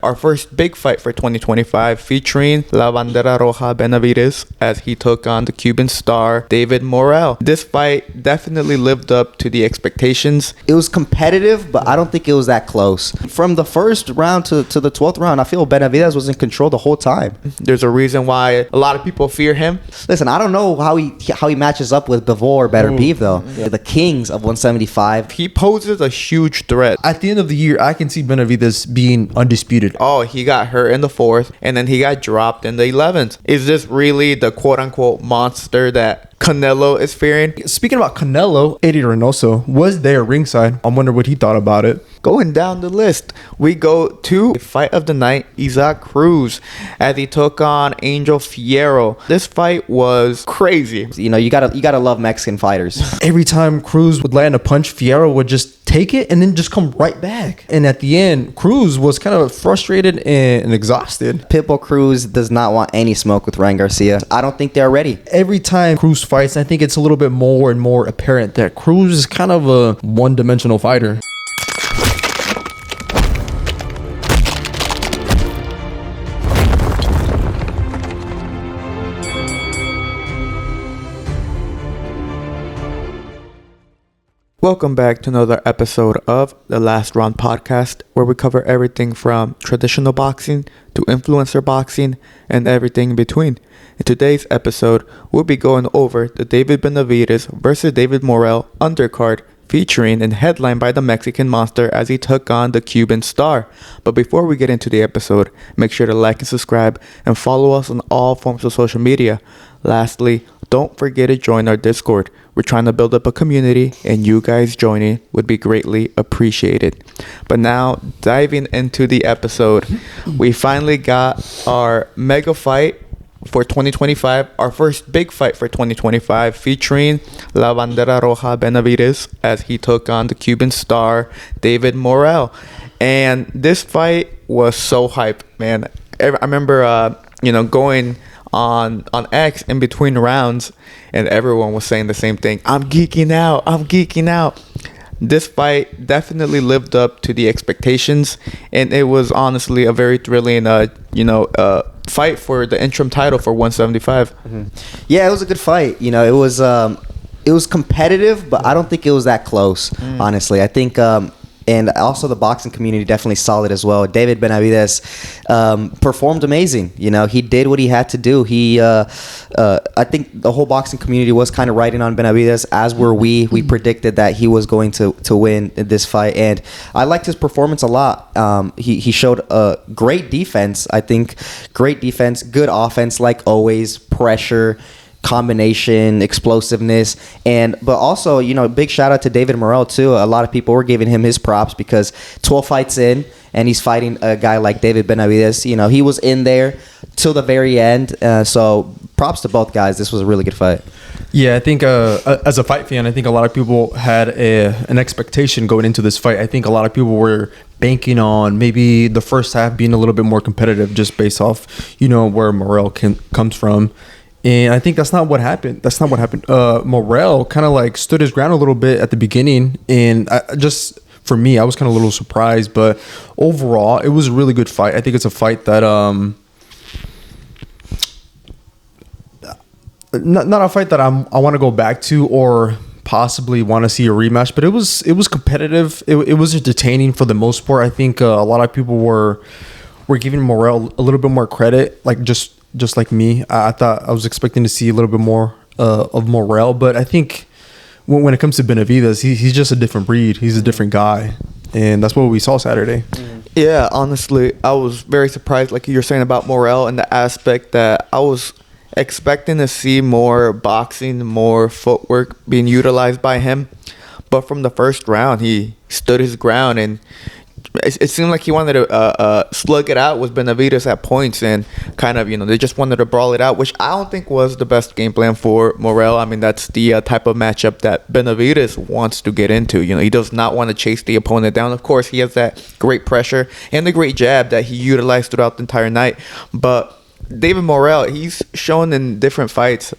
Our first big fight for 2025 featuring La Bandera Roja Benavidez as he took on the Cuban star David Morrell. This fight definitely lived up to the expectations. It was competitive, but I don't think it was that close. From the first round to the 12th round, I feel Benavidez was in control the whole time. There's a reason why a lot of people fear him. Listen, I don't know how he matches up with Bivol or Beterbiev though. Yeah. The kings of 175. He poses a huge threat. At the end of the year, I can see Benavidez being undisputed. Oh, he got hurt in the 4th and then he got dropped in the 11th. Is this really the quote-unquote monster that Canelo is fearing? Speaking about Canelo, Eddie Reynoso was there ringside. I wonder what he thought about it. Going down the list, we go to fight of the night, Inoue Cruz, as he took on Angel Fierro. This fight was crazy. You know, you gotta love Mexican fighters. Every time Cruz would land a punch, Fierro would just take it and then just come right back. And at the end, Cruz was kind of frustrated and exhausted. Pitbull Cruz does not want any smoke with Ryan Garcia. I don't think they're ready. Every time Cruz fights, I think it's a little bit more and more apparent that Cruz is kind of a one-dimensional fighter. Welcome back to another episode of the Last Round Podcast, where we cover everything from traditional boxing to influencer boxing and everything in between. In today's episode, we'll be going over the David Benavidez versus David Morrell undercard, featuring and headlined by the Mexican monster as he took on the Cuban star. But before we get into the episode, make sure to like and subscribe and follow us on all forms of social media. Lastly, don't forget to join our Discord. We're trying to build up a community, and you guys joining would be greatly appreciated. But now, diving into the episode, we finally got our mega fight for 2025, our first big fight for 2025, featuring La Bandera Roja Benavidez as he took on the Cuban star David Morrell. And this fight was so hype, man. I remember, going on X in between rounds, and everyone was saying the same thing. I'm geeking out. This fight definitely lived up to the expectations, and it was honestly a very thrilling fight for the interim title for 175. Mm-hmm. Yeah, it was a good fight. You know, it was competitive, but I don't think it was that close. Honestly, I think and also the boxing community definitely saw it as well. David Benavidez performed amazing. You know, he did what he had to do. I think the whole boxing community was kind of riding on Benavidez, as were we. We predicted that he was going to win this fight, and I liked his performance a lot. He showed a great defense. I think great defense, good offense, like always, pressure, combination, explosiveness, but also, big shout out to David Morrell too. A lot of people were giving him his props because 12 fights in and he's fighting a guy like David Benavidez. He was in there till the very end. So props to both guys. This was a really good fight. Yeah, I think as a fight fan, I think a lot of people had an expectation going into this fight. I think a lot of people were banking on maybe the first half being a little bit more competitive just based off, where Morrell comes from. And I think that's not what happened. Morrell kind of like stood his ground a little bit at the beginning. And for me, I was kind of a little surprised. But overall, it was a really good fight. I think it's a fight that not a fight that I want to go back to or possibly want to see a rematch. But it was competitive. It was entertaining for the most part. I think a lot of people were giving Morrell a little bit more credit, like just like me. I thought I was expecting to see a little bit more of Morrell, but I think when it comes to Benavidez, he's just a different breed. He's a different guy, and that's what we saw Saturday. Yeah, honestly, I was very surprised, like you're saying about Morrell, and the aspect that I was expecting to see more boxing, more footwork being utilized by him. But from the first round, he stood his ground, and it seemed like he wanted to slug it out with Benavidez at points, and kind of, they just wanted to brawl it out, which I don't think was the best game plan for Morrell. I mean, that's the type of matchup that Benavidez wants to get into. He does not want to chase the opponent down. Of course, he has that great pressure and the great jab that he utilized throughout the entire night. But David Morrell, he's shown in different fights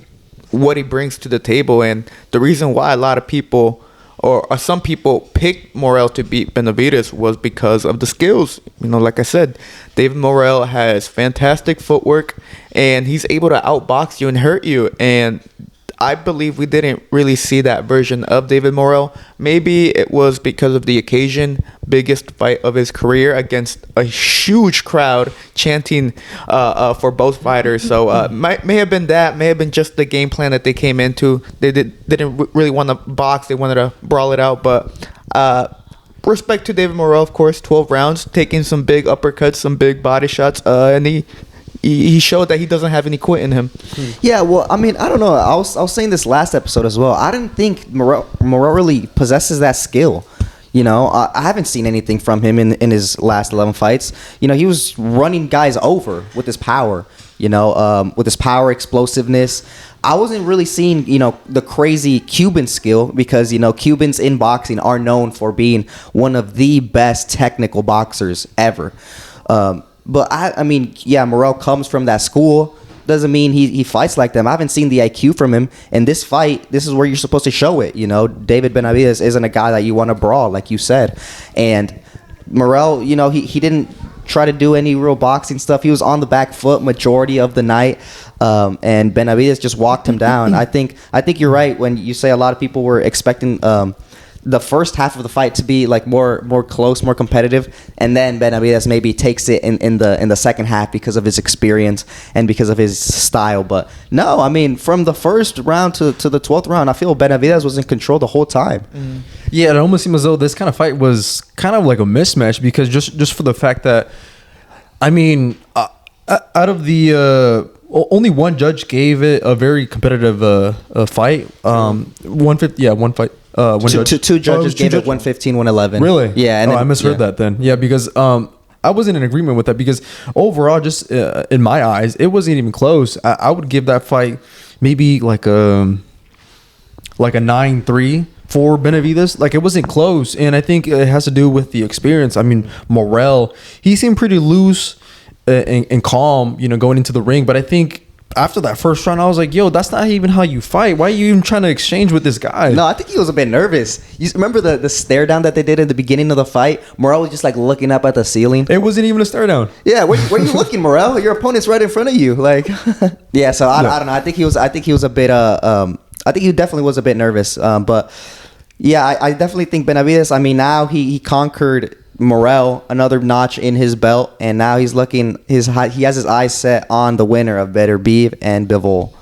what he brings to the table, and the reason why a lot of people or some people picked Morrell to beat Benavidez was because of the skills. Like I said, David Morrell has fantastic footwork, and he's able to outbox you and hurt you. And I believe we didn't really see that version of David Morrell. Maybe it was because of the occasion, biggest fight of his career against a huge crowd chanting for both fighters. So may have been that, may have been just the game plan that they came into. They didn't really want to box, they wanted to brawl it out. But respect to David Morrell, of course, 12 rounds, taking some big uppercuts, some big body shots, and he showed that he doesn't have any quit in him. Yeah, well, I mean, I don't know. I was saying this last episode as well. I didn't think Morrell really possesses that skill. I haven't seen anything from him in his last 11 fights. He was running guys over with his power, with his power, explosiveness. I wasn't really seeing, the crazy Cuban skill because, Cubans in boxing are known for being one of the best technical boxers ever. But I mean, yeah, Morrell comes from that school. Doesn't mean he fights like them. I haven't seen the IQ from him. In this fight, this is where you're supposed to show it. David Benavidez isn't a guy that you want to brawl, like you said. And Morrell, he didn't try to do any real boxing stuff. He was on the back foot majority of the night. And Benavidez just walked him down. I think you're right when you say a lot of people were expecting the first half of the fight to be like more close, more competitive, and then Benavidez maybe takes it in the second half because of his experience and because of his style. But no, I mean, from the first round to the 12th round, I feel Benavidez was in control the whole time. Yeah, it almost seems as though this kind of fight was kind of like a mismatch because just for the fact that, I mean, out of the only one judge gave it a very competitive fight. 150, yeah, one fight. Two judges gave it 115, 111. Really? Yeah. And I misheard that then. Yeah, because I wasn't in agreement with that because overall, just in my eyes, it wasn't even close. I would give that fight maybe like a 9-3 for Benavidez. Like, it wasn't close, and I think it has to do with the experience. I mean, Morrell, he seemed pretty loose and calm, going into the ring, but I think after that first round, I was like, yo, that's not even how you fight. Why are you even trying to exchange with this guy? No, I think he was a bit nervous. You remember the stare down that they did at the beginning of the fight? Morrell was just like looking up at the ceiling. It wasn't even a stare down. Yeah, where you looking, Morrell? Your opponent's right in front of you. Like, yeah. So I don't know. I think he was a bit. I think he definitely was a bit nervous. But yeah, I definitely think Benavidez. I mean, now he conquered Morrell, another notch in his belt, and now he's looking. He has his eyes set on the winner of Beterbiev and Bivol.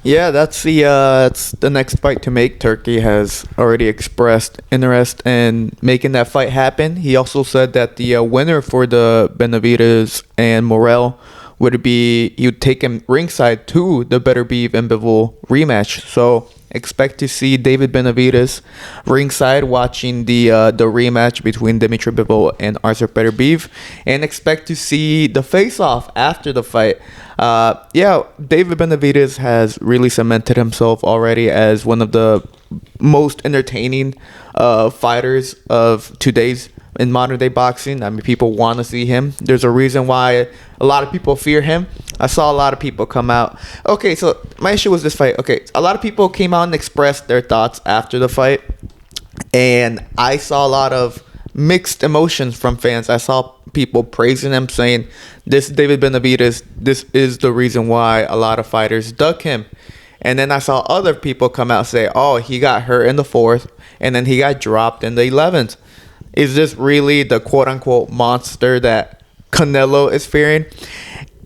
Yeah, that's the next fight to make. Turki has already expressed interest in making that fight happen. He also said that the winner for the Benavidez and Morrell would be he would take him ringside to the Beterbiev and Bivol rematch. So expect to see David Benavidez ringside watching the rematch between Dimitri Bivol and Arthur Beterbiev, and expect to see the face-off after the fight. David Benavidez has really cemented himself already as one of the most entertaining fighters of today's in modern day boxing. I mean, people want to see him. There's a reason why a lot of people fear him. I saw a lot of people come out. Okay, so my issue was this fight. Okay, a lot of people came out and expressed their thoughts after the fight, and I saw a lot of mixed emotions from fans. I saw people praising him, saying, this David Benavidez, this is the reason why a lot of fighters duck him. And then I saw other people come out and say, oh, he got hurt in the 4th, and then he got dropped in the 11th. Is this really the quote-unquote monster that Canelo is fearing?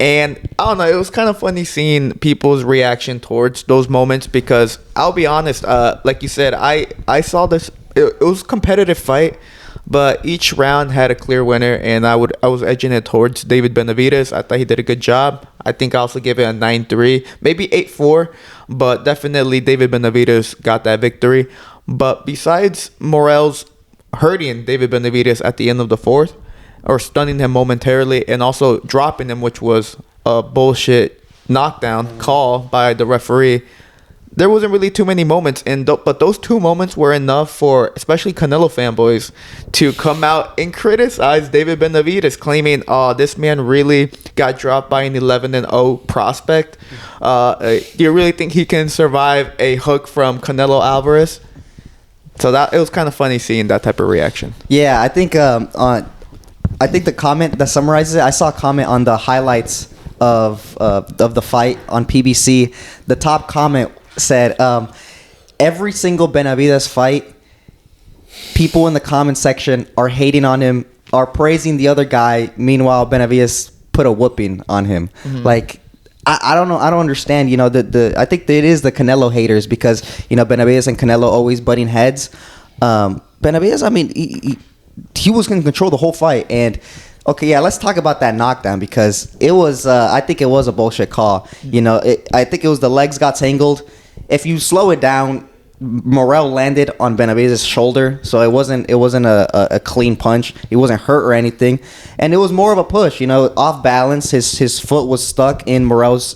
And I don't know, it was kind of funny seeing people's reaction towards those moments because I'll be honest, like you said, I saw this, it was a competitive fight, but each round had a clear winner, and I was edging it towards David Benavidez. I thought he did a good job. I think I also gave it a 9-3, maybe 8-4, but definitely David Benavidez got that victory. But besides Morrell's hurting David Benavidez at the end of the 4th, or stunning him momentarily, and also dropping him, which was a bullshit knockdown call by the referee, there wasn't really too many moments. But those 2 moments were enough for especially Canelo fanboys to come out and criticize David Benavidez, claiming, oh, this man really got dropped by an 11-0 prospect. Do you really think he can survive a hook from Canelo Alvarez? So that it was kind of funny seeing that type of reaction. Yeah, I think the comment that summarizes it. I saw a comment on the highlights of the fight on PBC. The top comment said, "Every single Benavidez fight, people in the comment section are hating on him, are praising the other guy. Meanwhile, Benavidez put a whooping on him." Like, I don't know. I don't understand. You know, I think that it is the Canelo haters because, you know, Benavidez and Canelo always butting heads. Benavidez, I mean, he was going to control the whole fight. And okay, yeah, let's talk about that knockdown because it was. I think it was a bullshit call. You know, I think it was the legs got tangled. If you slow it down, Morrell landed on Benavidez's shoulder, so it wasn't a clean punch. He wasn't hurt or anything, and it was more of a push. You know, off balance, his foot was stuck in Morrell's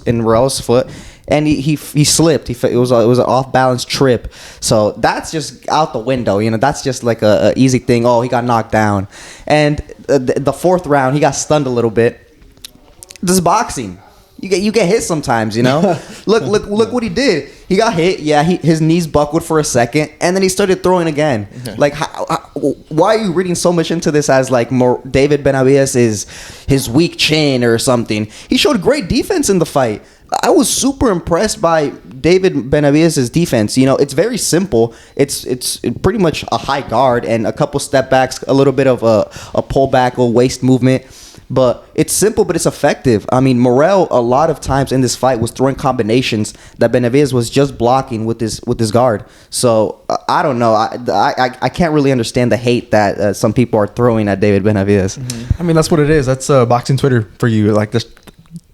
foot, and he slipped. It was an off balance trip. So that's just out the window. You know, that's just like a easy thing. Oh, he got knocked down, and the fourth round he got stunned a little bit. This is boxing. You get hit sometimes, you know. Look what he did. He got hit. Yeah, his knees buckled for a second, and then he started throwing again. Okay. Like, why are you reading so much into this as like David Benavidez is his weak chin or something? He showed great defense in the fight. I was super impressed by David Benavidez's defense. You know, it's very simple. It's pretty much a high guard and a couple step backs, a little bit of a pullback or waist movement. But it's simple, but it's effective. I mean, Morrell, a lot of times in this fight, was throwing combinations that Benavidez was just blocking with his guard. So, I don't know. I can't really understand the hate that some people are throwing at David Benavidez. I mean, that's what it is. That's boxing Twitter for you. Like, just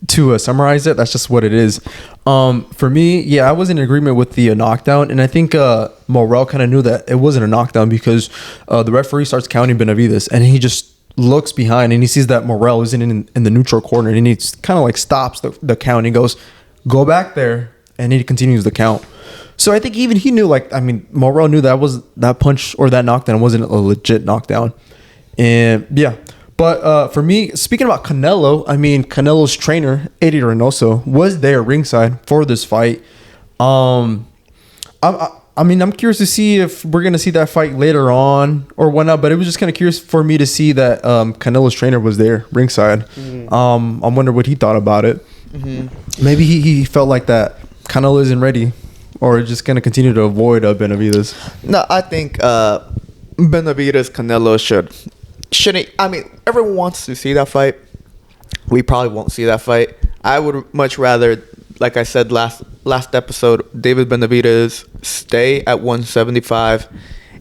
to summarize it, that's just what it is. For me, yeah, I was in agreement with the knockdown. And I think Morrell kind of knew that it wasn't a knockdown because the referee starts counting Benavidez. And he just looks behind and he sees that Morrell isn't in the neutral corner, and he kind of like stops the count. He goes, "Go back there," and he continues the count. So I think even he knew, like, I mean, Morrell knew that punch or that knockdown wasn't a legit knockdown. And yeah, but for me, speaking about Canelo, I mean, Canelo's trainer Eddie Reynoso was there ringside for this fight. I mean, I'm curious to see if we're going to see that fight later on or whatnot, but it was just kind of curious for me to see that Canelo's trainer was there ringside. I wonder what he thought about it. Maybe he felt like that Canelo isn't ready, or just going to continue to avoid Benavidez. No, I think Benavidez, Canelo shouldn't. I mean, everyone wants to see that fight. We probably won't see that fight. I would much rather, like I said last episode, David Benavidez stay at 175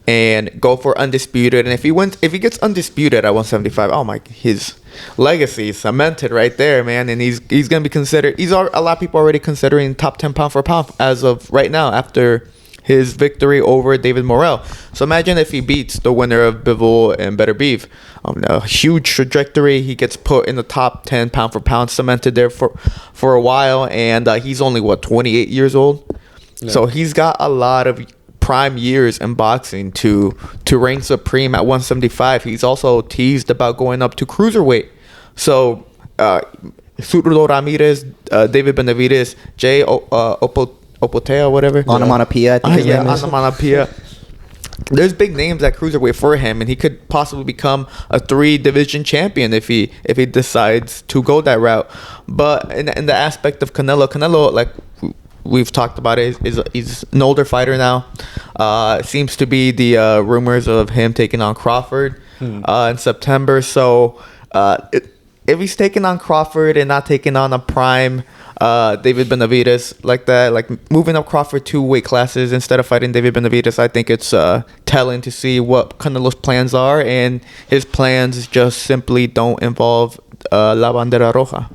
and go for undisputed. And if he gets undisputed at 175, oh my, his legacy is cemented right there, man. And he's gonna be considered. A lot of people already considering top 10 pound for pound as of right now after his victory over David Morrell. So imagine if he beats the winner of Bivol and Beterbiev. A huge trajectory. He gets put in the top 10 pound for pound, cemented there for a while. And he's only, 28 years old? Yeah. So he's got a lot of prime years in boxing to reign supreme at 175. He's also teased about going up to cruiserweight. So Mono Ramos, David Benavidez, Jay Opotea, whatever. Onomatopoeia, I think his name is. Onomatopoeia. There's big names at cruiserweight for him, and he could possibly become a 3-division champion if he decides to go that route. But in the aspect of Canelo, like we've talked about it, he's an older fighter now. Seems to be the rumors of him taking on Crawford in September. So if he's taking on Crawford and not taking on a prime David Benavidez like that, like moving up Crawford 2 weight classes instead of fighting David Benavidez, I think it's telling to see what Canelo's plans are, and his plans just simply don't involve La Bandera Roja.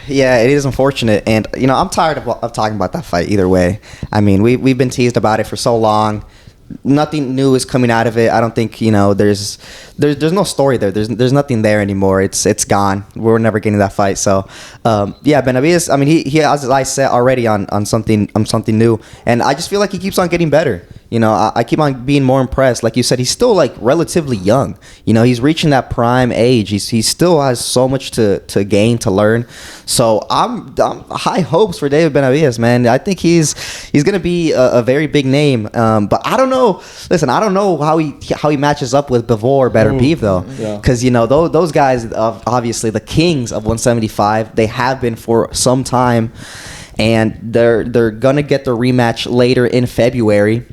Yeah, it is unfortunate, and I'm tired of talking about that fight either way. I mean, we've been teased about it for so long. Nothing new is coming out of it. I don't think there's no story there. There's nothing there anymore. It's gone. We're never getting that fight. So yeah, Benavidez, I mean, he as I said already on something new, and I just feel like he keeps on getting better. You know, I keep on being more impressed. Like you said, he's still like relatively young. You know, he's reaching that prime age. He still has so much to gain, to learn. So I'm high hopes for David Benavidez, man. I think he's gonna be a very big name. But I don't know. Listen, I don't know how he matches up with Bivol or Beterbiev though, because you know those guys, obviously the kings of 175. They have been for some time, and they're gonna get the rematch later in February.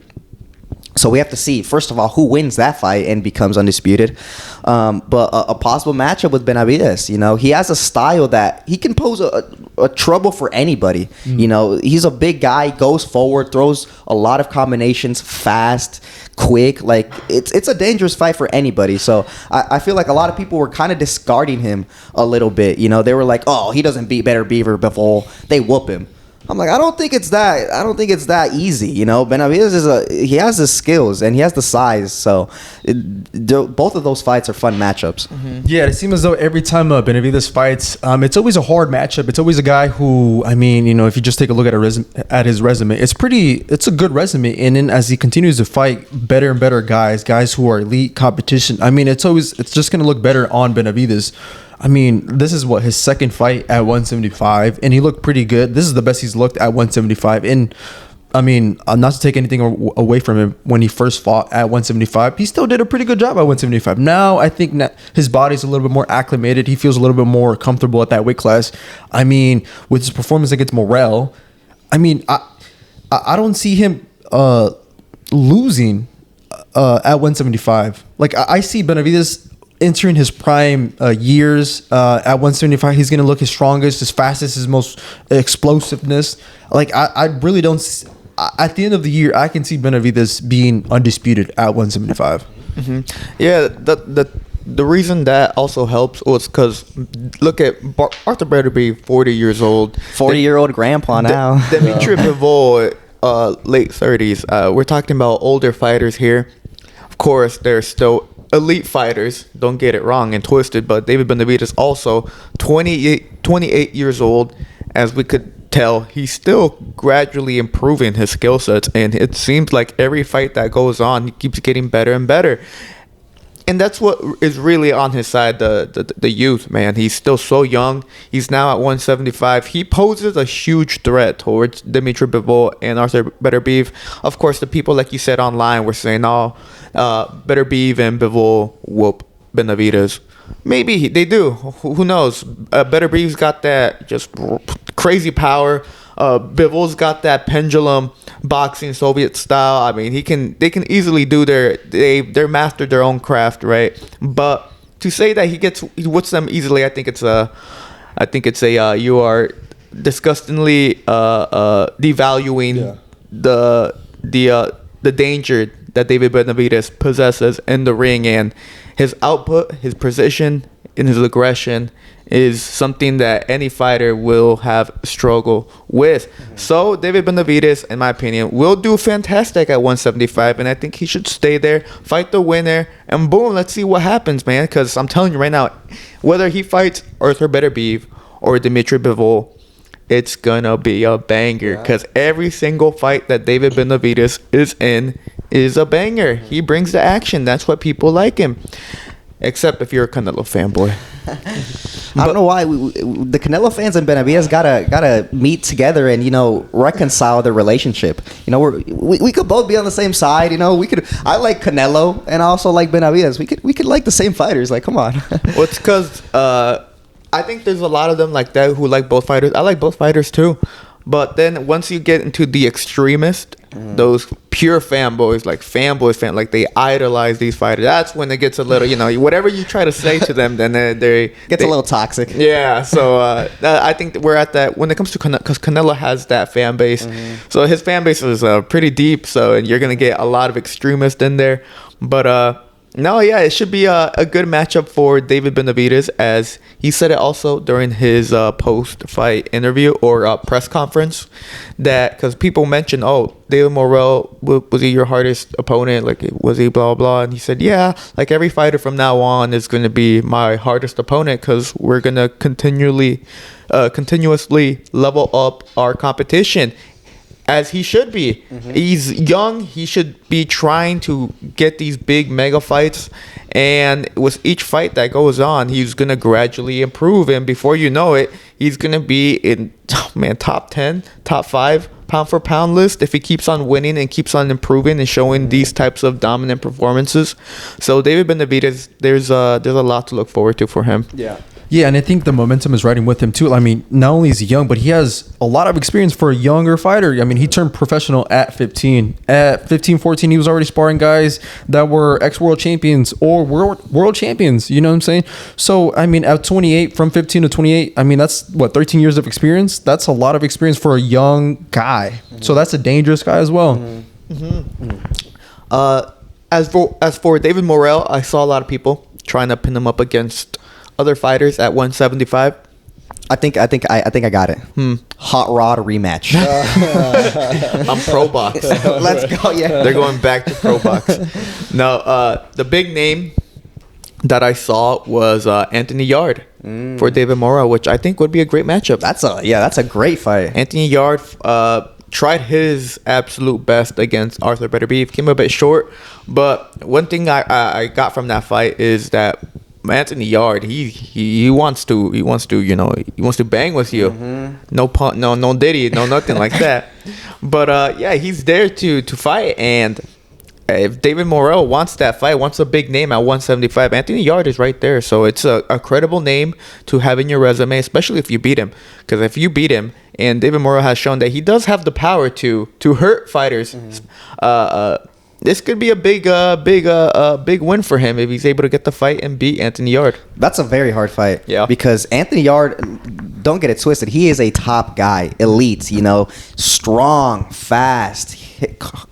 So we have to see, first of all, who wins that fight and becomes undisputed. But a possible matchup with Benavidez, you know, he has a style that he can pose a trouble for anybody. You know, he's a big guy, goes forward, throws a lot of combinations, fast, quick. Like, it's a dangerous fight for anybody. So I feel like a lot of people were kind of discarding him a little bit. You know, they were like, oh, he doesn't beat Beterbiev or Bivol. They whoop him. I'm like, I don't think it's that easy, you know. Benavidez he has the skills and he has the size, so both of those fights are fun matchups. Yeah, it seems as though every time Benavidez fights, it's always a hard matchup. It's always a guy who, I mean, you know, if you just take a look at his resume, it's a good resume. And then as he continues to fight better and better guys who are elite competition, I mean, it's just gonna look better on Benavidez. I mean, this is his second fight at 175, and he looked pretty good. This is the best he's looked at 175. And I mean, not to take anything away from him, when he first fought at 175, he still did a pretty good job at 175. Now, I think his body's a little bit more acclimated. He feels a little bit more comfortable at that weight class. I mean, with his performance against Morrell, I mean, I don't see him losing at 175. Like, I see Benavidez entering his prime years at 175. He's going to look his strongest, his fastest, his most explosiveness. Like, I really don't at the end of the year, I can see Benavidez being undisputed at 175. Yeah, the reason that also helps was because look at Arthur Beterbiev, 40 years old, 40-year-old grandpa now. Dimitri Bivol, late 30s. We're talking about older fighters here. Of course, they're still elite fighters, don't get it wrong and twisted, but David Benavidez also 28 years old. As we could tell, he's still gradually improving his skill sets, and it seems like every fight that goes on, he keeps getting better and better. And that's what is really on his side, the youth, man. He's still so young. He's now at 175. He poses a huge threat towards Dimitri Bivol and Arthur Beterbiev. Of course, the people, like you said online, were saying, Beterbiev and Bivol whoop Benavidez. Maybe they do. Who knows? Beterbiev's got that just crazy power. Bivol's got that pendulum boxing Soviet style. I mean, they can easily do they're mastered their own craft, right? But to say that he whoops them easily, I think it's a you are disgustingly devaluing the danger that David Benavidez possesses in the ring, and his output, his precision, and his aggression is something that any fighter will have struggle with. So David Benavidez, in my opinion, will do fantastic at 175, and I think he should stay there, fight the winner, and boom, let's see what happens, man. Because I'm telling you right now, whether he fights Arthur Beterbiev or Dimitri Bivol, it's gonna be a banger. Because every single fight that David Benavidez is in is a banger. He brings the action. That's what people like him. Except if you're a Canelo fanboy. I don't know why the Canelo fans and Benavidez gotta meet together and, you know, reconcile their relationship. You know, we could both be on the same side. You know, I like Canelo and I also like Benavidez. We could like the same fighters. Like, come on. Well, it's because I think there's a lot of them like that who like both fighters. I like both fighters too. But then once you get into the extremist, those pure fanboys, like they idolize these fighters. That's when it gets a little, you know, whatever you try to say to them, then they gets a little toxic. Yeah. So I think that we're at that when it comes to because Canelo has that fan base. So his fan base is pretty deep. So and you're gonna get a lot of extremists in there. But no, yeah, it should be a good matchup for David Benavidez, as he said it also during his post-fight interview or press conference, that because people mentioned, David Morrell, was he your hardest opponent? Like, was he blah, blah? And he said, yeah, like every fighter from now on is going to be my hardest opponent because we're going to continuously level up our competition. as he should be. He's young. He should be trying to get these big mega fights. And with each fight that goes on, he's going to gradually improve. And before you know it, he's going to be in, top 10, top 5 pound for pound list if he keeps on winning and keeps on improving and showing these types of dominant performances. So David Benavidez, there's a lot to look forward to for him. Yeah, and I think the momentum is riding with him too. I mean, not only is he young, but he has a lot of experience for a younger fighter. I mean, he turned professional at 15. At 15, 14, he was already sparring guys that were ex-world champions or world champions. You know what I'm saying? So, I mean, at 28, from 15 to 28, I mean, that's, 13 years of experience? That's a lot of experience for a young guy. So that's a dangerous guy as well. As for David Morrell, I saw a lot of people trying to pin him up against other fighters at 175. I think I got it. Hot Rod rematch. I'm Pro Box. Let's go. Yeah, they're going back to Pro Box. No, the big name that I saw was Anthony Yard for David Morrell, which I think would be a great matchup. That's a great fight. Anthony Yard tried his absolute best against Arthur Beterbiev. Came a bit short, but one thing I got from that fight is that Anthony Yard, he wants to bang with you. No pun, no diddy, no nothing like that. But he's there to fight. And if David Morrell wants that fight, wants a big name at 175, Anthony Yard is right there. So it's a credible name to have in your resume, especially if you beat him. Because if you beat him, and David Morrell has shown that he does have the power to hurt fighters. This could be a big win for him if he's able to get the fight and beat Anthony Yard. That's a very hard fight. Yeah. Because Anthony Yard, don't get it twisted, he is a top guy, elite, strong, fast,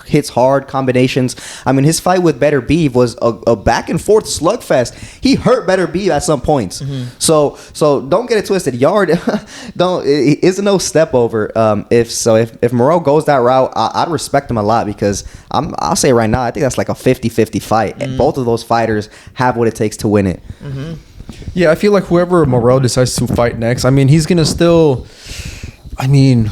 hits hard combinations. I mean, his fight with Beterbiev was a back and forth slugfest. He hurt Beterbiev at some points. So don't get it twisted. Yard is no step over. If Morrell goes that route, I'd respect him a lot because I'll say right now, I think that's like a 50-50 fight. And both of those fighters have what it takes to win it. Yeah, I feel like whoever Morrell decides to fight next, I mean, he's going to still... I mean...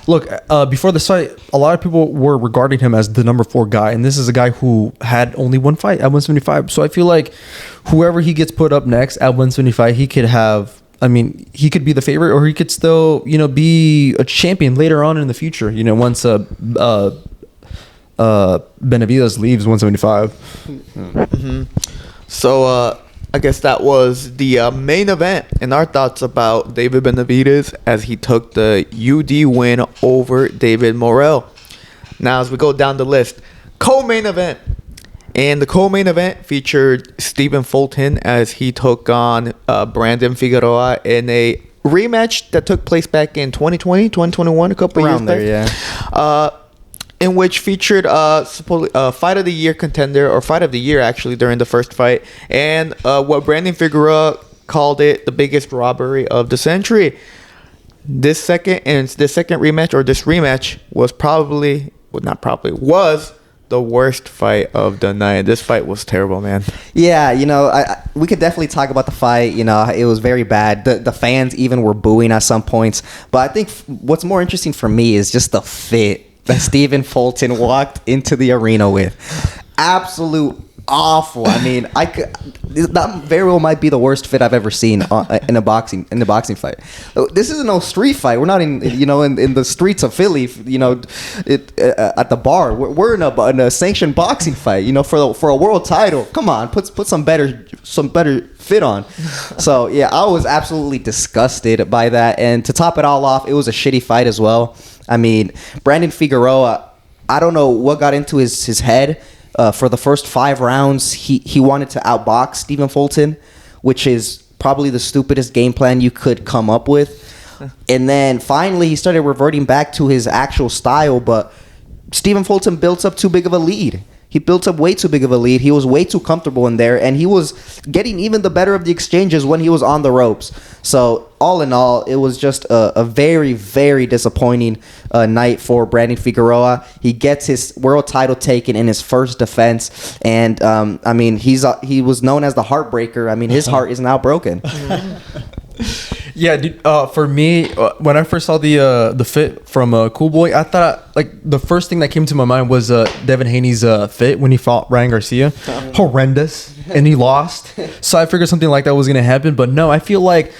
Look, before this fight, a lot of people were regarding him as the number 4 guy, and this is a guy who had only one fight at 175. So I feel like whoever he gets put up next at 175, he could have... I mean, he could be the favorite, or he could still, be a champion later on in the future. Once Benavidez leaves 175. So I guess that was the main event and our thoughts about David Benavidez as he took the UD win over David Morrell. Now, as we go down the list, co-main event. And the co-main event featured Stephen Fulton as he took on Brandon Figueroa in a rematch that took place back in 2020, 2021, a couple of years back. Yeah. In which featured fight of the year contender, or fight of the year actually, during the first fight, and what Brandon Figueroa called it the biggest robbery of the century. This second rematch was was the worst fight of the night. This fight was terrible, man. Yeah, we could definitely talk about the fight. It was very bad. The fans even were booing at some points. But I think what's more interesting for me is just the fit that Stephen Fulton walked into the arena with. Absolute awful. I mean, that very well might be the worst fit I've ever seen in the boxing fight. This is no street fight. We're not in the streets of Philly. At the bar. We're in a sanctioned boxing fight. For a world title. Come on, put some better fit on. So yeah, I was absolutely disgusted by that. And to top it all off, it was a shitty fight as well. I mean, Brandon Figueroa, I don't know what got into his head. For the first 5 rounds, he wanted to outbox Stephen Fulton, which is probably the stupidest game plan you could come up with. And then finally, he started reverting back to his actual style, but Stephen Fulton built up too big of a lead. He built up way too big of a lead. He was way too comfortable in there, and he was getting even the better of the exchanges when he was on the ropes. So all in all, it was just a very, very disappointing night for Brandon Figueroa. He gets his world title taken in his first defense, and I mean, he was known as the Heartbreaker. I mean, his heart is now broken. Yeah, dude. For me, when I first saw the fit from Cool Boy, I thought like the first thing that came to my mind was Devin Haney's fit when he fought Ryan Garcia. Horrendous, and he lost. So I figured something like that was gonna happen, but no. I feel like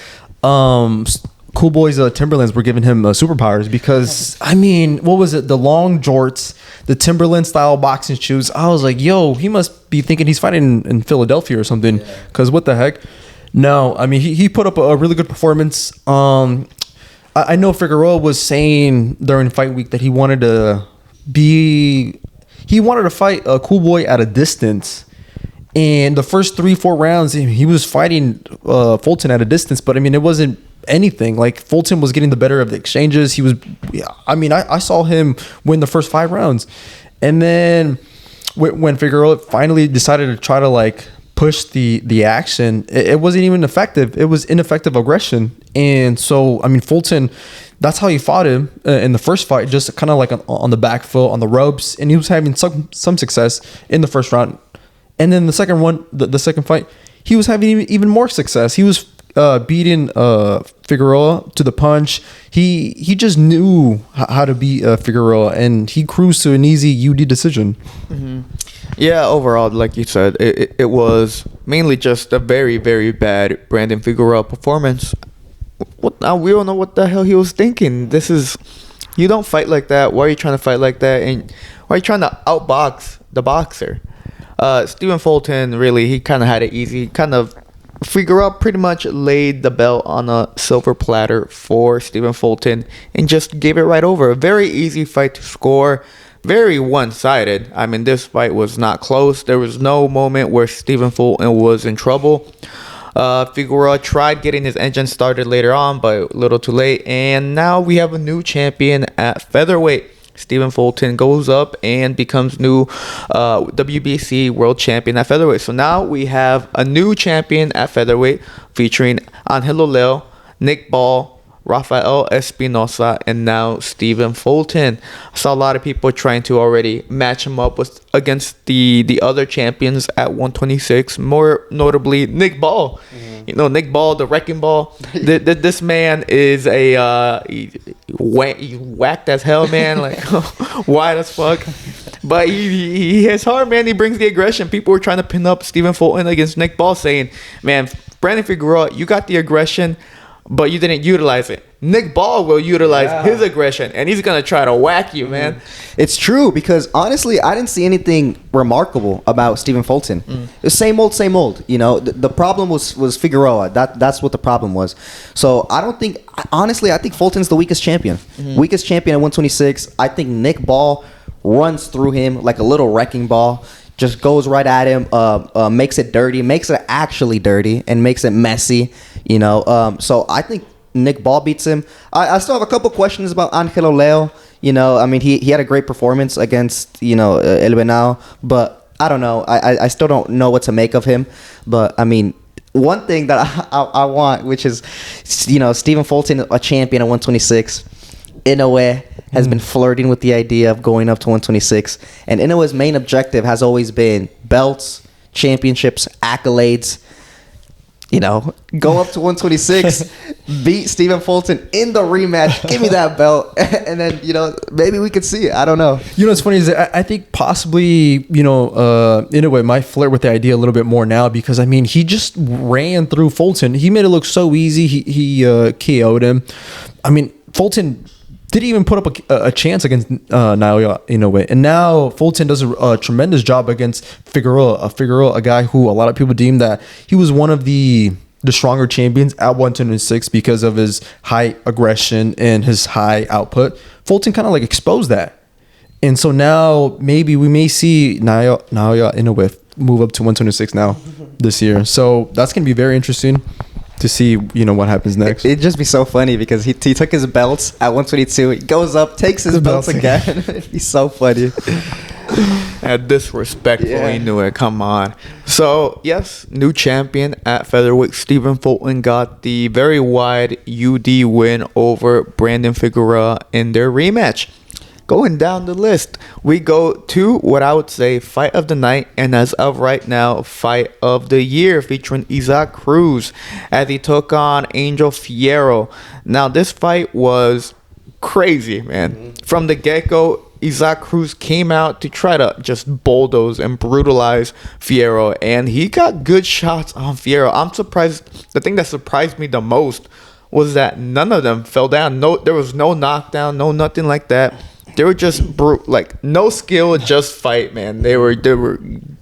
Cool Boy's Timberlands were giving him superpowers because I mean, what was it? The long jorts, the Timberland style boxing shoes. I was like, yo, he must be thinking he's fighting in Philadelphia or something. Because what the heck? No, I mean he put up a really good performance. I know Figueroa was saying during fight week that he wanted to fight a Cool Boy at a distance. And the first 3-4 rounds, he was fighting Fulton at a distance, but I mean it wasn't anything. Like Fulton was getting the better of the exchanges. He was, I mean, I saw him win the first 5 rounds, and then when Figueroa finally decided to try to like push the action, it wasn't even effective. It was ineffective aggression. And so I mean Fulton, that's how he fought him in the first fight, just kind of like on the back foot, on the ropes, and he was having some success in the first round. And then the second one, the second fight, he was having even more success. He was beating Figueroa to the punch. He just knew how to beat Figueroa, and he cruised to an easy UD decision. Mm-hmm. Yeah, overall, like you said, it was mainly just a very, very bad Brandon Figueroa performance. Now we don't know what the hell he was thinking. You don't fight like that. Why are you trying to fight like that? And why are you trying to outbox the boxer? Stephen Fulton, really, he kind of had it easy. Figueroa pretty much laid the belt on a silver platter for Stephen Fulton and just gave it right over. A very easy fight to score. Very one-sided. I mean, this fight was not close. There was no moment where Stephen Fulton was in trouble. Figueroa tried getting his engine started later on, but a little too late. And now we have a new champion at featherweight. Stephen Fulton goes up and becomes new WBC world champion at featherweight. So now we have a new champion at featherweight featuring Angelo Leo, Nick Ball, Rafael Espinosa, and now Stephen Fulton. I saw a lot of people trying to already match him up against the other champions at 126, more notably Nick Ball. Mm-hmm. You know, Nick Ball, the wrecking ball. This man is he's whacked as hell, man. Like, wide as fuck. But he hits hard, man. He brings the aggression. People were trying to pin up Stephen Fulton against Nick Ball, saying, man, Brandon Figueroa, you got the aggression, but you didn't utilize it. Nick Ball will utilize his aggression, and he's going to try to whack you, man. It's true, because honestly, I didn't see anything remarkable about Stephen Fulton. It was same old. You know, the problem was Figueroa. That's what the problem was. So I think Fulton's the weakest champion. Weakest champion at 126. I think Nick Ball runs through him like a little wrecking ball. Just goes right at him, makes it dirty, makes it actually dirty, and makes it messy. You know, so I think Nick Ball beats him. I still have a couple questions about Angelo Leo. You know, I mean, he had a great performance against, you know, El Venao, but I don't know. I still don't know what to make of him. But I mean, one thing that I want, which is, you know, Stephen Fulton, a champion at 126. Inoue has been flirting with the idea of going up to 126, and Inoue's main objective has always been belts, championships, accolades. You know, go up to 126, beat Stephen Fulton in the rematch, give me that belt, and then, you know, maybe we could see it. I don't know. You know what's funny is that I think possibly, you know, Inoue might flirt with the idea a little bit more now, because I mean, he just ran through Fulton. He made it look so easy. He KO'd him. I mean, Fulton didn't even put up a chance against Naoya Inoue. And now Fulton does a tremendous job against Figueroa, a guy who a lot of people deem that he was one of the stronger champions at 126 because of his high aggression and his high output. Fulton kind of like exposed that. And so now maybe we may see Naoya Inoue move up to 126 now this year. So that's going to be very interesting to see, you know, what happens next. It'd just be so funny because he took his belts at 122. He goes up, takes his belts again. It'd be so funny. Disrespectful, Inoue. Come on. So, yes, new champion at featherweight. Stephen Fulton got the very wide UD win over Brandon Figueroa in their rematch. going down the list, we go to what I would say fight of the night, and as of right now, fight of the year, featuring Inoue Cruz as he took on Angel Fierro. Now, this fight was crazy, man. From the get-go, Inoue Cruz came out to try to just bulldoze and brutalize Fierro, and he got good shots on Fierro. I'm surprised. The thing that surprised me the most was that none of them fell down. No, there was no knockdown, no nothing like that. They were just like no skill, just fight, man. They were giving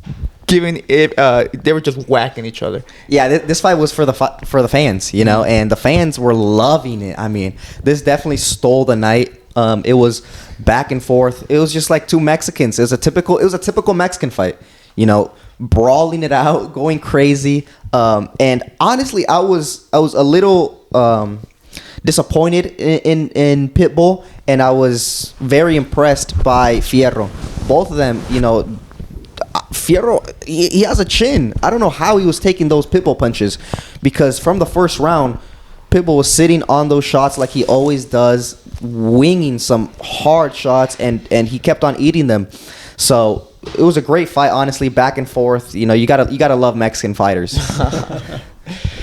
it. They were just whacking each other. Yeah, this fight was for the fans, you know, and the fans were loving it. I mean, this definitely stole the night. It was back and forth. It was just like two Mexicans. It was a typical Mexican fight, you know, brawling it out, going crazy. And honestly, I was a little disappointed in Pitbull, and I was very impressed by Fierro. Both of them, you know, Fierro, he has a chin. I don't know how he was taking those Pitbull punches, because from the first round, Pitbull was sitting on those shots like he always does, winging some hard shots, and he kept on eating them. So it was a great fight, honestly, back and forth. You know, you gotta love Mexican fighters.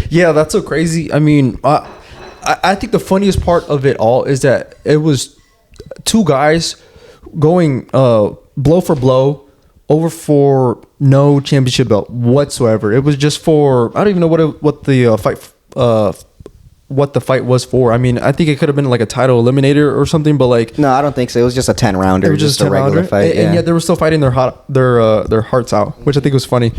Yeah, that's so crazy. I mean, I think the funniest part of it all is that it was two guys going blow for blow over for no championship belt whatsoever. It was just for, I don't even know what the fight was for. I mean, I think it could have been like a title eliminator or something, but like, no, I don't think so. It was just a 10-rounder. It was just a regular fight. And yet they were still fighting their hearts out, which I think was funny.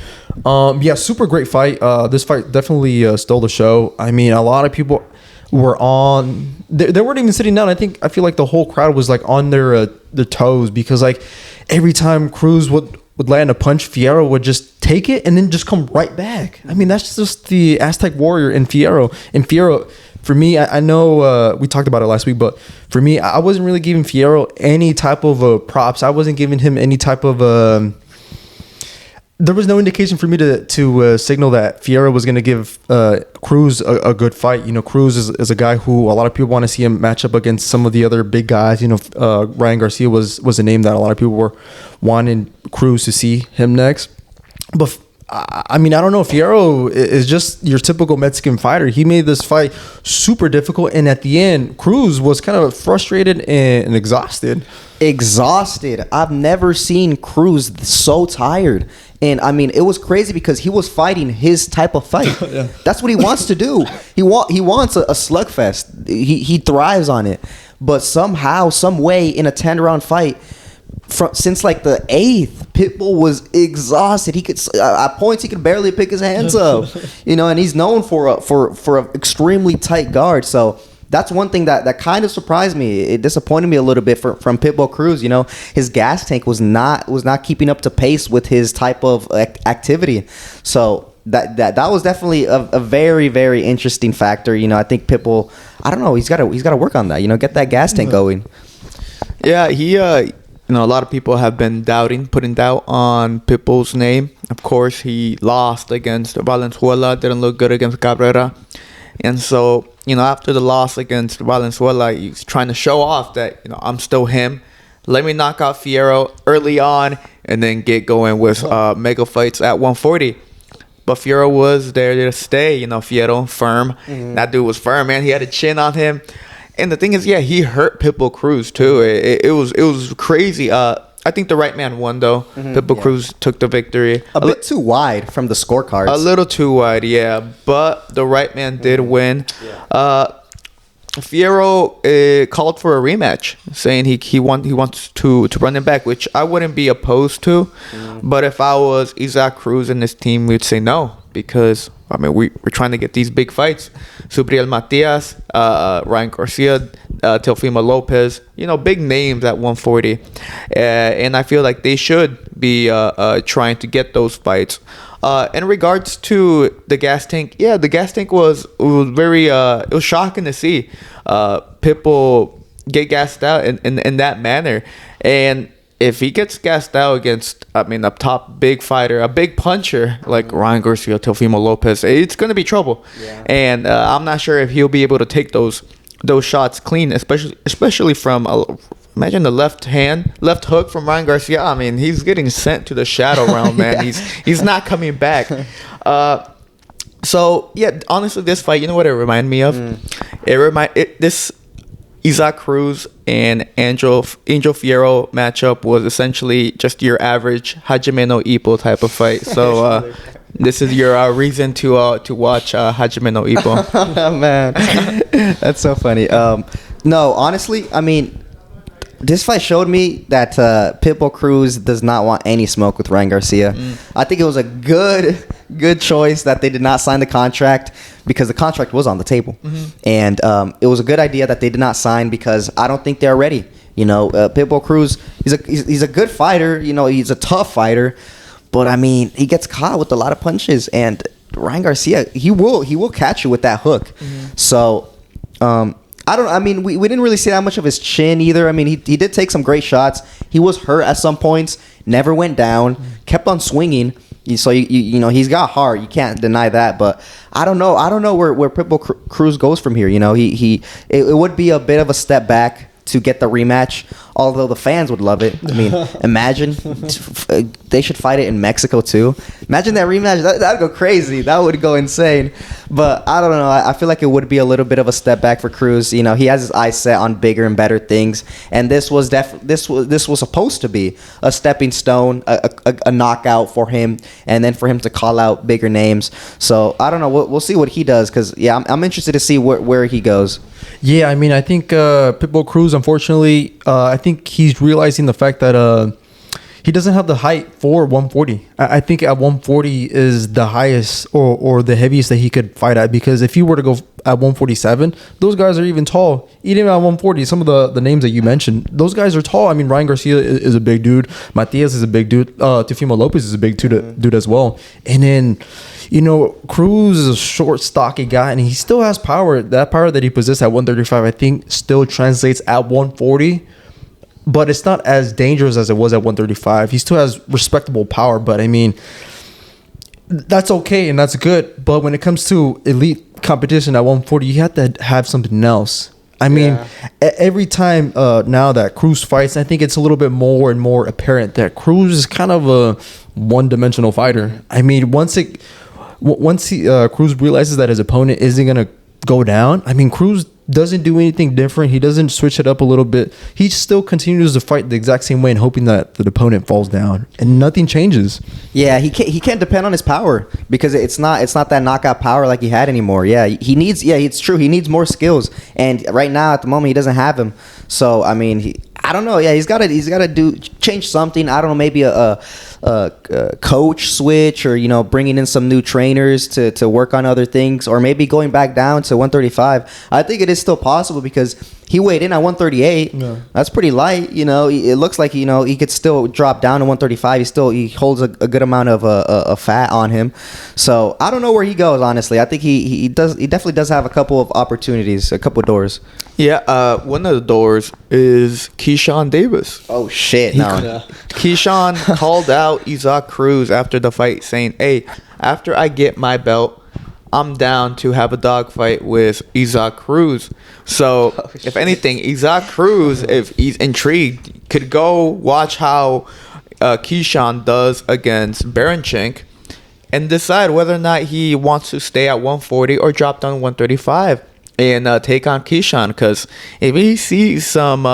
Yeah, super great fight. This fight definitely stole the show. I mean, a lot of people were on. They weren't even sitting down. I feel like the whole crowd was like on their toes, because like every time Cruz would land a punch, Fierro would just take it and then just come right back. I mean, that's just the Aztec warrior in Fierro. And Fierro, for me, I know we talked about it last week, but for me, I wasn't really giving Fierro any type of props. I wasn't giving him any type of... there was no indication for me to signal that Fierro was going to give Cruz a good fight. You know, Cruz is a guy who a lot of people want to see him match up against some of the other big guys. You know, Ryan Garcia was a name that a lot of people were wanting Cruz to see him next. But I mean, I don't know. Fierro is just your typical Mexican fighter. He made this fight super difficult, and at the end, Cruz was kind of frustrated and exhausted. I've never seen Cruz so tired. And I mean, it was crazy because he was fighting his type of fight. Yeah. That's what he wants to do. He wants a slugfest. He thrives on it. But somehow, some way, in a 10-round fight, since like the 8th, Pitbull was exhausted. He could at points he could barely pick his hands up. You know, and he's known for an extremely tight guard. So that's one thing that kind of surprised me. It disappointed me a little bit from Pitbull Cruz. You know, his gas tank was not keeping up to pace with his type of activity. So that was definitely a very, very interesting factor. You know, I think Pitbull, I don't know, he's got to work on that. You know, get that gas tank going. Yeah, he you know, a lot of people have been putting doubt on Pitbull's name. Of course, he lost against Valenzuela, didn't look good against Cabrera. And so, you know, after the loss against Valenzuela, he's trying to show off that, you know, I'm still him. Let me knock out Fierro early on and then get going with mega fights at 140. But Fierro was there to stay, you know, Fierro, firm. Mm-hmm. That dude was firm, man. He had a chin on him. And the thing is, yeah, he hurt Pitbull Cruz too. It was crazy. I think the right man won though. Mm-hmm, Pitbull Cruz took the victory. A bit too wide from the scorecards. A little too wide, yeah. But the right man did win. Yeah. Fierro called for a rematch, saying he wants to run it back, which I wouldn't be opposed to. But if I was Inoue Cruz and his team, we'd say no, because I mean we're trying to get these big fights. Subriel Matias, Ryan Garcia, Teofimo Lopez, you know, big names at 140, and I feel like they should be trying to get those fights. In regards to the gas tank, yeah, the gas tank was very it was shocking to see Pitbull get gassed out in that manner. And if he gets gassed out against, I mean, a top big fighter, a big puncher like Ryan Garcia, Teofimo Lopez, it's going to be trouble. Yeah. And I'm not sure if he'll be able to take those shots clean, especially from imagine the left hook from Ryan Garcia. I mean, he's getting sent to the shadow realm, man. He's not coming back. So yeah, honestly, this fight, you know what it reminded me of? This Isaac Cruz and Angel Fierro matchup was essentially just your average Hajime no Ippo type of fight. So this is your reason to watch Hajime no Ippo. Oh, man, that's so funny. No, honestly, I mean, this fight showed me that Pitbull Cruz does not want any smoke with Ryan Garcia. I think it was a good choice that they did not sign the contract, because the contract was on the table. And it was a good idea that they did not sign, because I don't think they're ready. You know, Pitbull Cruz, he's a good fighter. You know, he's a tough fighter. But, I mean, he gets caught with a lot of punches. And Ryan Garcia, he will catch you with that hook. So, I mean, we didn't really see that much of his chin either. I mean, he did take some great shots. He was hurt at some points, never went down, kept on swinging. So, you know, he's got heart. You can't deny that. But I don't know where Pitbull Cruz goes from here. You know, it would be a bit of a step back to get the rematch, although the fans would love it. I mean, imagine they should fight it in Mexico too. Imagine that rematch. That'd go crazy. That would go insane. But I don't know. I feel like it would be a little bit of a step back for Cruz. You know, he has his eyes set on bigger and better things, and this was supposed to be a stepping stone, a knockout for him, and then for him to call out bigger names. So I don't know. We'll see what he does, because yeah, I'm interested to see where he goes. Yeah, I mean, I think Pitbull Cruz, unfortunately, I think he's realizing the fact that he doesn't have the height for 140. I think at 140 is the highest or the heaviest that he could fight at, because if he were to go at 147, those guys are even tall. Even at 140, some of the names that you mentioned, those guys are tall. I mean, Ryan Garcia is a big dude. Matias is a big dude. Teofimo Lopez is a big dude as well. And then, you know, Cruz is a short, stocky guy, and he still has power. That power that he possessed at 135, I think, still translates at 140. But it's not as dangerous as it was at 135. He still has respectable power, but I mean, that's okay and that's good. But when it comes to elite competition at 140, you have to have something else. I mean, every time now that Cruz fights, I think it's a little bit more and more apparent that Cruz is kind of a one-dimensional fighter. I mean, once Cruz realizes that his opponent isn't going to go down, I mean, Cruz doesn't do anything different. He doesn't switch it up a little bit. He still continues to fight the exact same way and hoping that the opponent falls down, and nothing changes. Yeah, he can't depend on his power, because it's not that knockout power like he had anymore. Yeah, it's true. He needs more skills, and right now at the moment he doesn't have them. So I mean, I don't know. Yeah, he's got to change something. I don't know, maybe a coach switch, or, you know, bringing in some new trainers to work on other things, or maybe going back down to 135. I think it is still possible, because he weighed in at 138. Yeah. That's pretty light. You know, it looks like, you know, he could still drop down to 135. He holds a good amount of fat on him. So I don't know where he goes, honestly. I think he definitely does have a couple of opportunities, a couple of doors. Yeah, one of the doors is Keyshawn Davis. Oh shit! Keyshawn called out Isaac Cruz after the fight, saying, "Hey, after I get my belt, I'm down to have a dogfight with Isaac Cruz." So, if anything, Isaac Cruz, if he's intrigued, could go watch how Keyshawn does against Baranchenk and decide whether or not he wants to stay at 140 or drop down to 135 and take on Keyshawn. Because if he sees some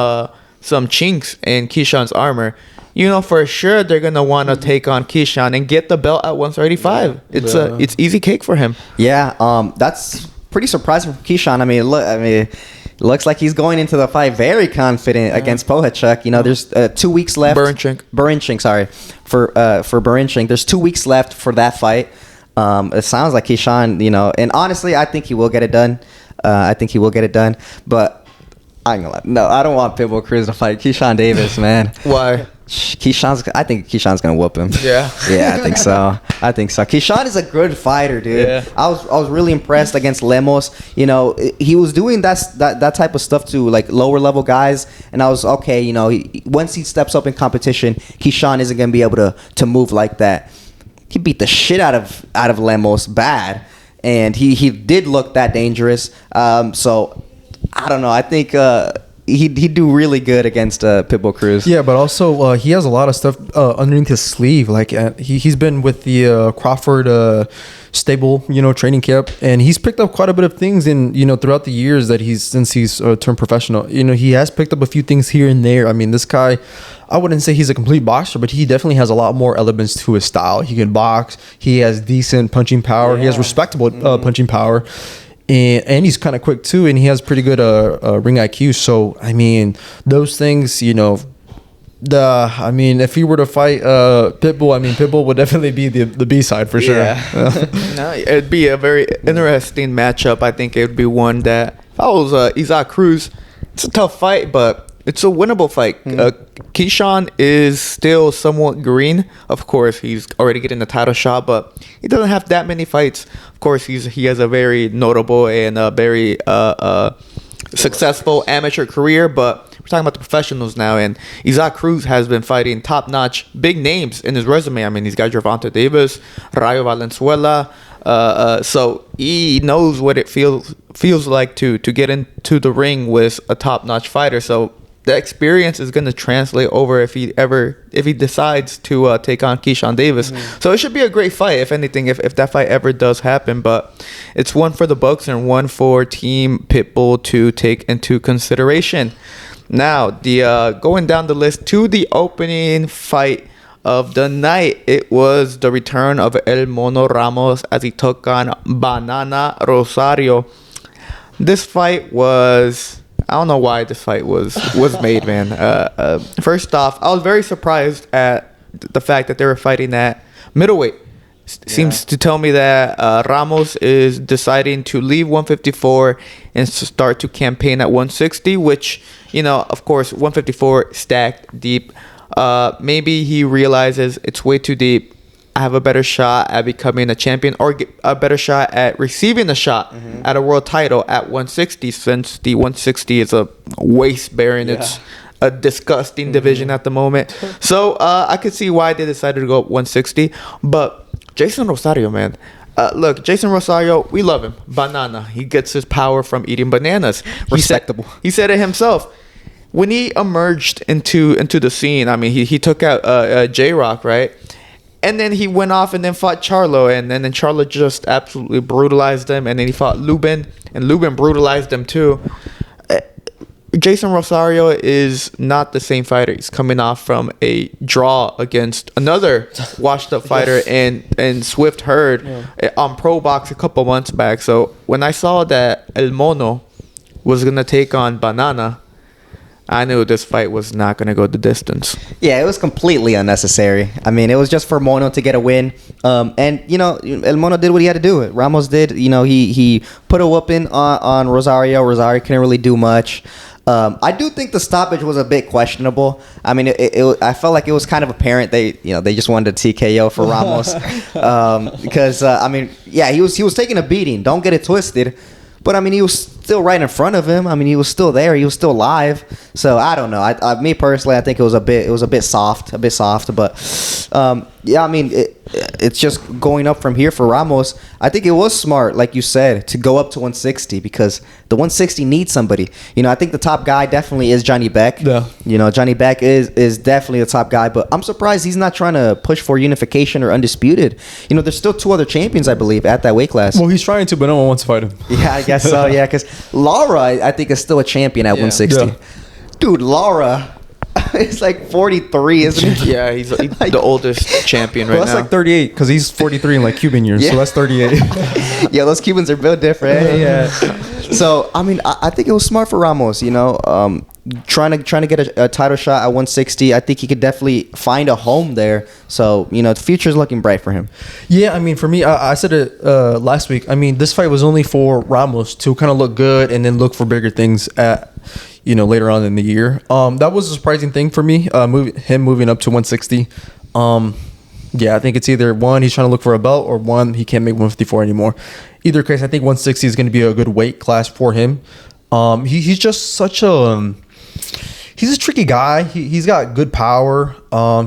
chinks in Keyshawn's armor, you know for sure they're gonna want to take on Keyshawn and get the belt at 135. It's easy cake for him. Yeah, that's pretty surprising for Keyshawn. I mean, it looks like he's going into the fight very confident against Pohachuk. You know, there's 2 weeks left. Baranchenk, sorry, for Baranchenk. There's 2 weeks left for that fight. It sounds like Keyshawn, you know, and honestly, I think he will get it done. But I ain't gonna lie. No, I don't want Pitbull Cruz to fight Keyshawn Davis, man. Why? I think Keyshawn's gonna whoop him. Yeah. Yeah, I think so. Keyshawn is a good fighter, dude. Yeah. I was really impressed against Lemos. You know, he was doing that type of stuff to like lower level guys, and I was okay. You know, once he steps up in competition, Keyshawn isn't gonna be able to move like that. He beat the shit out of Lemos bad, and he did look that dangerous. So I don't know. I think he'd do really good against Pitbull Cruz. Yeah, but also he has a lot of stuff underneath his sleeve. Like he's been with the Crawford stable, training camp, and he's picked up quite a bit of things in throughout the years that since he's turned professional. He has picked up a few things here and there. I mean, this guy, I wouldn't say he's a complete boxer, but he definitely has a lot more elements to his style. He can box. He has decent punching power. He has respectable punching power. And he's kind of quick too, and he has pretty good ring IQ. So I mean, those things, if he were to fight Pitbull, Pitbull would definitely be the B side for sure. Yeah. No, it'd be a very interesting matchup. I think it would be one that if I was Inoue Cruz, it's a tough fight, but it's a winnable fight. Keyshawn is still somewhat green. Of course, he's already getting the title shot, but he doesn't have that many fights. Of course, he has a very notable and a very successful amateur career, but we're talking about the professionals now, and Inoue Cruz has been fighting top-notch big names in his resume. I mean, he's got Gervonta Davis, Rayo Valenzuela, so he knows what it feels like to get into the ring with a top-notch fighter. So the experience is going to translate over if he decides to take on Keyshawn Davis. So it should be a great fight, if anything, if that fight ever does happen. But it's one for the books and one for Team Pitbull to take into consideration. Now, the going down the list to the opening fight of the night, it was the return of El Mono Ramos as he took on Banana Rosario. This fight was... I don't know why this fight was made, man. First off, I was very surprised at the fact that they were fighting at middleweight. Seems to tell me that Ramos is deciding to leave 154 and start to campaign at 160, which, of course, 154 stacked deep. Maybe he realizes it's way too deep. I have a better shot at becoming a champion, or a better shot at receiving a shot at a world title at 160, since the 160 is a waist bearing. Yeah. It's a disgusting division at the moment. So I could see why they decided to go 160. But Jason Rosario, man. Look, Jason Rosario, we love him. Banana. He gets his power from eating bananas. Respectable. He said it himself. When he emerged into the scene, he took out J-Rock, right? And then he went off and then fought Charlo, and then Charlo just absolutely brutalized him. And then he fought Lubin, and Lubin brutalized him too. Jason Rosario is not the same fighter. He's coming off from a draw against another washed-up fighter and Swift Hurd on Pro Box a couple months back. So when I saw that El Mono was going to take on Banana, I knew this fight was not going to go the distance. Yeah, it was completely unnecessary. It was just for Mono to get a win. And, El Mono did what he had to do. Ramos did. He put a whooping on Rosario. Rosario couldn't really do much. I do think the stoppage was a bit questionable. I felt like it was kind of apparent they just wanted a TKO for Ramos. Because, he was taking a beating. Don't get it twisted. But he was still right in front of him. He was still there. He was still live. So I don't know. Me personally, I think it was a bit soft. But it's just going up from here for Ramos. I think it was smart, like you said, to go up to 160, because the 160 needs somebody. I think the top guy definitely is Johnny Beck. Yeah. Johnny Beck is definitely the top guy, but I'm surprised he's not trying to push for unification or undisputed. There's still two other champions, I believe, at that weight class. Well, he's trying to, but no one wants to fight him. Yeah, I guess so. Yeah, because Laura, I think, is still a champion at 160. Yeah. Dude, Laura is like 43, isn't he? Yeah, he's the oldest champion right now. That's like 38, because he's 43 in like Cuban years, so that's 38. Yeah, those Cubans are built different. Yeah. So, I think it was smart for Ramos, trying to get a title shot at 160. I think he could definitely find a home there. So, the future's looking bright for him. Yeah, for me, I said it last week. This fight was only for Ramos to kind of look good and then look for bigger things at later on in the year. That was a surprising thing for me, him moving up to 160. Yeah, I think it's either one, he's trying to look for a belt, or one, he can't make 154 anymore. Either case, I think 160 is going to be a good weight class for him. He's just such a... he's a tricky guy. He's got good power.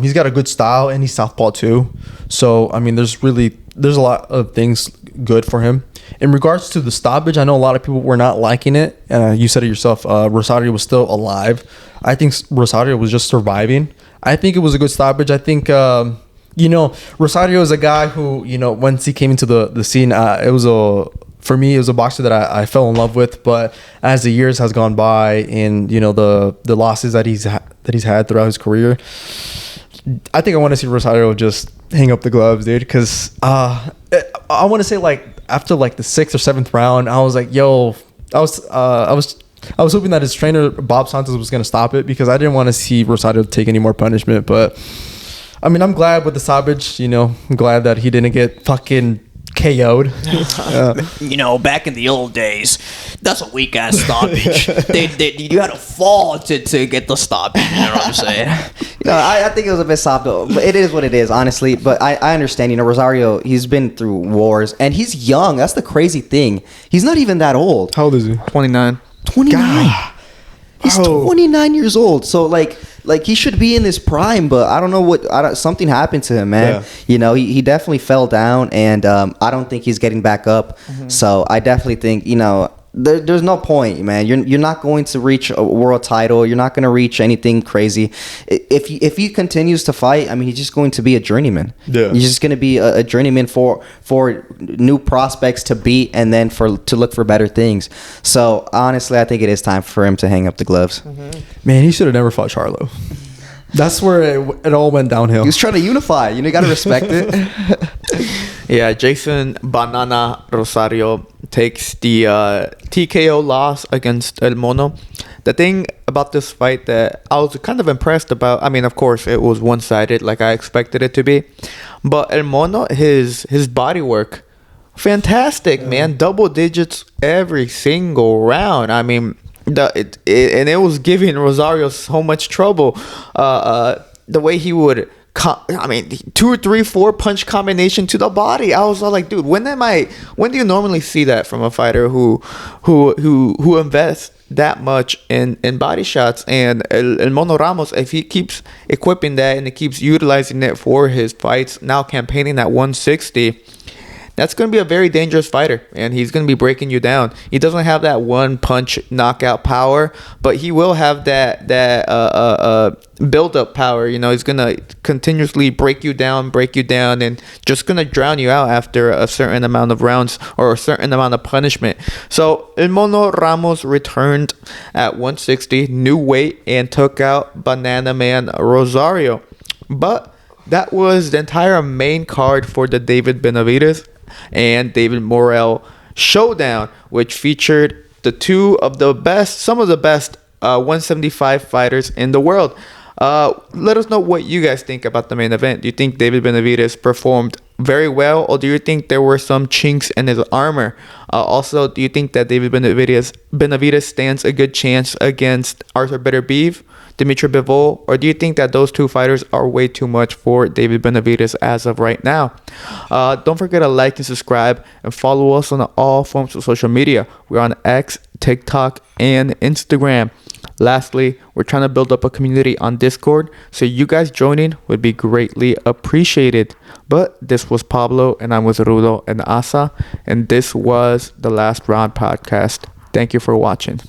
He's got a good style, and he's southpaw too. So, there's a lot of things good for him. In regards to the stoppage, I know a lot of people were not liking it. You said it yourself. Rosario was still alive. I think Rosario was just surviving. I think it was a good stoppage. I think, Rosario is a guy who, once he came into the scene, for me, it was a boxer that I fell in love with. But as the years has gone by and, the losses that he's had throughout his career, I think I want to see Rosario just hang up the gloves, dude. Because I want to say, like, after, like, the 6th or 7th round, I was like, yo, I was hoping that his trainer, Bob Santos, was going to stop it because I didn't want to see Rosario take any more punishment. But, I mean, I'm glad with the stoppage. I'm glad that he didn't get fucking KO'd. Back in the old days, that's a weak ass stoppage. You had to fall to get the stoppage. You know what I'm saying? I think it was a bit soft, though. But it is what it is, honestly. But I understand. Rosario, he's been through wars, and he's young. That's the crazy thing. He's not even that old. How old is he? 29. 29. God. He's 29 years old. So like he should be in his prime, but I don't know something happened to him, man. Yeah. He definitely fell down, and I don't think he's getting back up. Mm-hmm. So I definitely think, there's no point, man. You're not going to reach a world title. You're not going to reach anything crazy. If he continues to fight, I mean, he's just going to be a journeyman. Yeah. He's just going to be a journeyman for new prospects to beat, and then to look for better things. So honestly, I think it is time for him to hang up the gloves. Mm-hmm. Man, he should have never fought Charlo. That's where it all went downhill. He was trying to unify. You got to respect it. Yeah, Jason Banana Rosario takes the TKO loss against El Mono. The thing about this fight that I was kind of impressed about, I mean, of course, it was one-sided like I expected it to be. But El Mono, his body work, fantastic, man. Double digits every single round. I mean, it was giving Rosario so much trouble. The way he would... 2, 3, 4 punch combination to the body. I was all like, dude, when do you normally see that from a fighter who invests that much in body shots? And El Mono Ramos, if he keeps equipping that and he keeps utilizing it for his fights, now campaigning at 160, that's going to be a very dangerous fighter, and he's going to be breaking you down. He doesn't have that one punch knockout power, but he will have that build up power. He's going to continuously break you down, and just going to drown you out after a certain amount of rounds or a certain amount of punishment. So El Mono Ramos returned at 160, new weight, and took out Banana Man Rosario. But that was the entire main card for the David Benavidez and David Morrell showdown, which featured some of the best 175 fighters in the world. Let us know what you guys think about the main event. Do you think David Benavidez performed very well, or do you think there were some chinks in his armor? Also, do you think that David Benavidez stands a good chance against Arthur Beterbiev, Dimitri Bivol, or do you think that those two fighters are way too much for David Benavidez as of right now? Don't forget to like and subscribe and follow us on all forms of social media. We're on X, TikTok, and Instagram. Lastly, we're trying to build up a community on Discord, so you guys joining would be greatly appreciated. But this was Pablo, and I'm with Rudo and Asa, and this was the Last Round Podcast. Thank you for watching.